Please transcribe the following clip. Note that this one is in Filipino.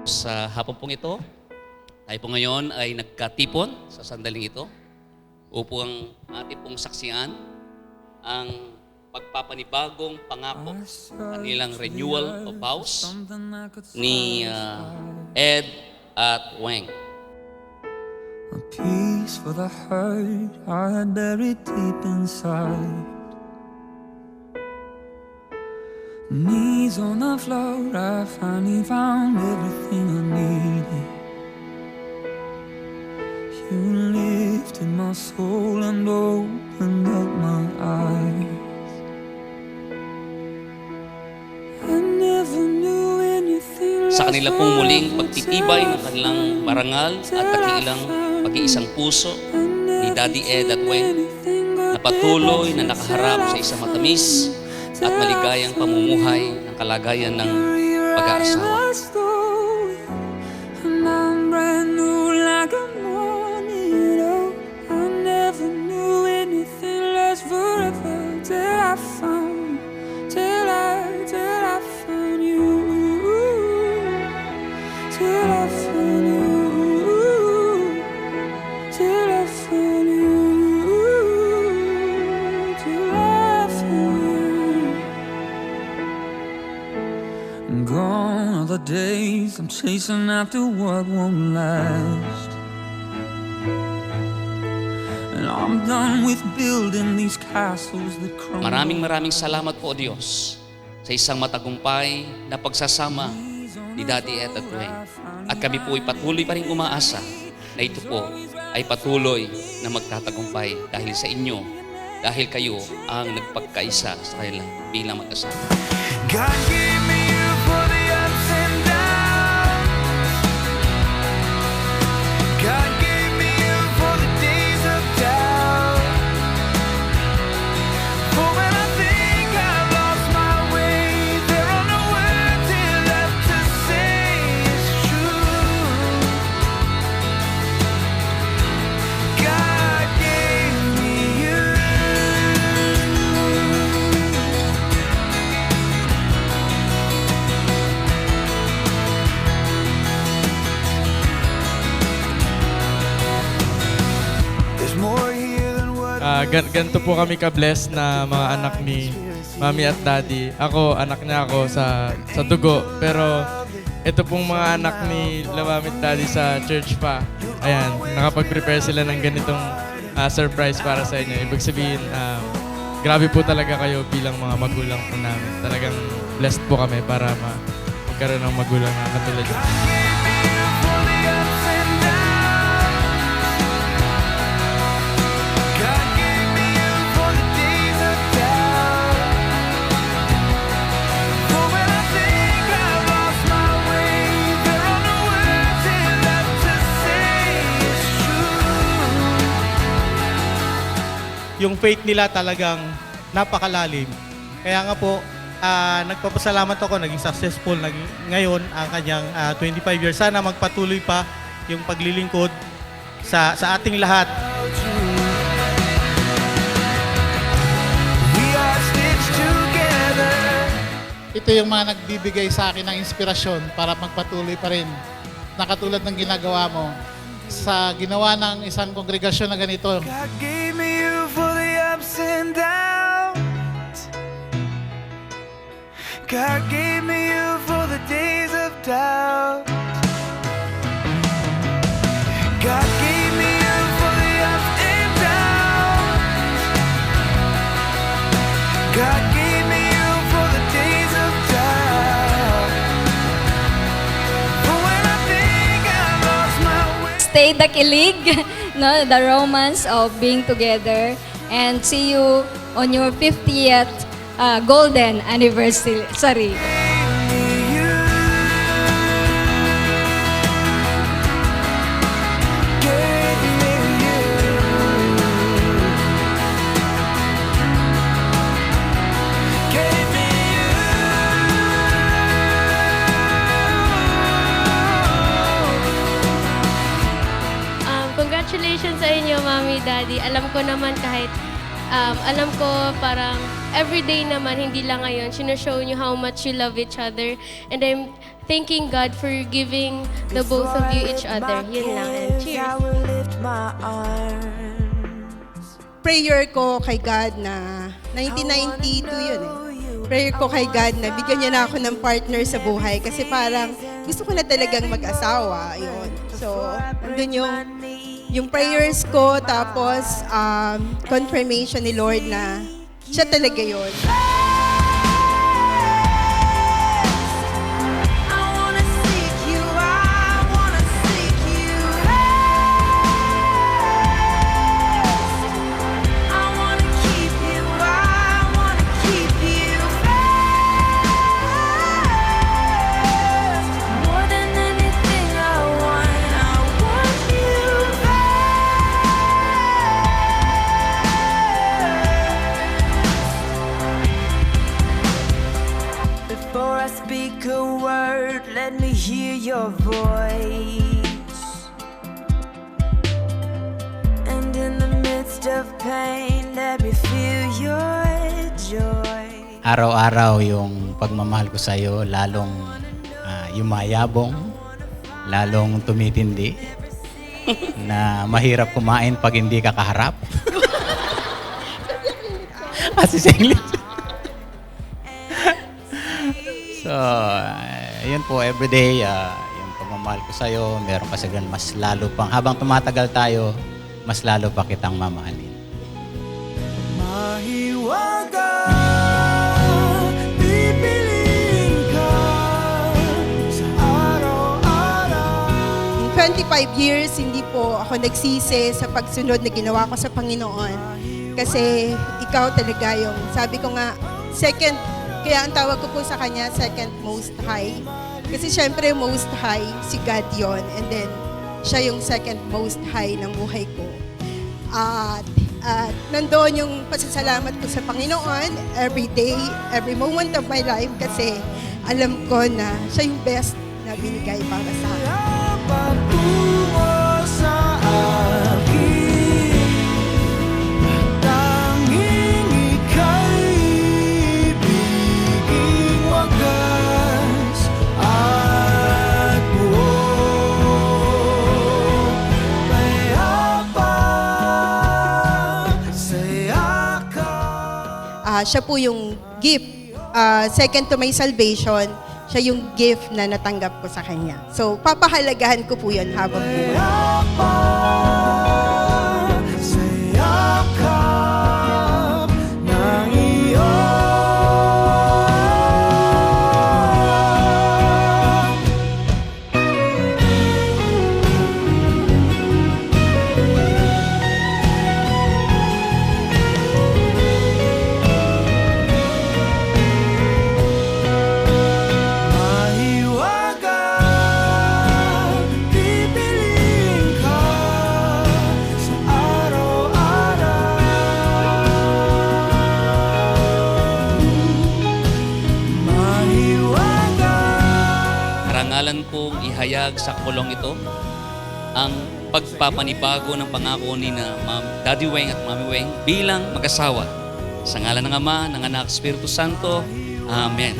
Sa hapon pong ito, tayo po ngayon ay nagkatipon sa sandaling ito upang ating pong saksiyan ang pagpapanibagong pangako kanilang renewal of vows ni Ed at Weng. A peace for the hurt I had buried deep inside. Knees on the floor, I finally found everything I needed. You lifted my soul and opened up my eyes. I never knew anything Sa like kanila pong muling forever pagtitibay ng till I kanilang parangal at kakilang pag-iisang puso ni Daddy Ed at Weng na patuloy na nakaharap sa isang matamis at maligayang pamumuhay ng kalagayan ng pag-aasawa. Gone are the days I'm chasing after what won't last. And I'm done with building these castles that crumble. Maraming salamat po, Diyos, sa isang matagumpay na pagsasama ni Daddy Ed at Weng. At kami po ay patuloy pa rin umaasa na ito po ay patuloy na magtatagumpay dahil sa inyo, dahil kayo ang nagpagkaisa sa kanila bilang mag-asawa. God gave me you for the ups and downs. God gave me you for the days of doubt. For when I think I've lost my way, there are no words here left to say it's true. God gave me you. There's more here than what Ganito po kami ka-bless na mga anak ni Mami at Daddy. Ako, anak niya ako sa dugo. Pero ito pong mga anak ni Mami at Daddy sa church pa. Ayan, nakapag-prepare sila ng ganitong surprise para sa inyo. Ibig sabihin, grabe po talaga kayo bilang mga magulang po namin. Talagang blessed po kami para magkaroon ng magulang na katulad niyo. for the ups and downs. God gave me you for the days of doubt. For when I think I've lost my way, there are no words here left to say it's true. Yung faith nila talagang napakalalim. Kaya nga po, nagpapasalamat ako, naging successful ngayon ang kanyang 25 years. Sana magpatuloy pa yung paglilingkod sa ating lahat. We are stitched together. Ito yung mga nagbibigay sa akin ng inspirasyon para magpatuloy pa rin na katulad ng ginagawa mo sa ginawa ng isang kongregasyon na ganito. God gave me you for the ups and downs. God gave me you for the days of doubt. God gave me you for the ups and downs. God gave me you for the days of doubt. But when I think I've lost my way. Stay the kilig, no, the romance of being together, and see you on your 50th golden anniversary. Congratulations sa inyo, Mami, Daddy. Alam ko naman kahit, alam ko parang everyday naman, hindi lang ngayon, sinushow nyo how much you love each other. And I'm thanking God for giving the both of you each other. Yun lang. And cheers! Prayer ko kay God na 1992 yun eh. Prayer ko kay God na bigyan niya na ako ng partner sa buhay kasi parang gusto ko na talagang mag-asawa. Yun. So, andun yung prayers ko tapos confirmation ni Lord na siya talaga yun. Before I speak a word, let me hear your voice. And in the midst of pain, let me feel your joy. Araw-araw yung pagmamahal ko sa iyo, lalong yumayabong, lalong tumitindi, na mahirap kumain pag hindi ka kaharap. Kasi sa English. So, yun po, everyday, yung pagmamahal ko sa'yo, meron kasi ganun, mas lalo pang, habang tumatagal tayo, mas lalo pa kitang mamahalin. Mahiwaga, pipiliin ka sa araw-araw. In 25 years, hindi po ako nagsisi sa pagsunod na ginawa ko sa Panginoon. Kasi ikaw talaga yung, sabi ko nga, second, kaya ang tawag ko po sa kanya, second most high. Kasi syempre most high, si God yon. And then, siya yung second most high ng buhay ko. At nandoon yung pasasalamat ko sa Panginoon every day, every moment of my life kasi alam ko na siya yung best na binigay para sa akin. Patungo sa akin, tanging ika'y ibiging wagas at buo. Payapa sa yakap. Siya po yung gift. Second to my salvation, siya yung gift na natanggap ko sa kanya. So, papahalagahan ko po yun habang buhay. Payapa sa yakap ng iyong mahiwaga, pipiliin ka sa araw-araw. Mahiwaga. Karangalan kong ihayag sa kulong ito ang pagpapanibago ng pangako ni na Daddy Weng at Mami Weng bilang mag-asawa. Sa ngalan ng Ama, ng Anak, Espiritu Santo. Amen.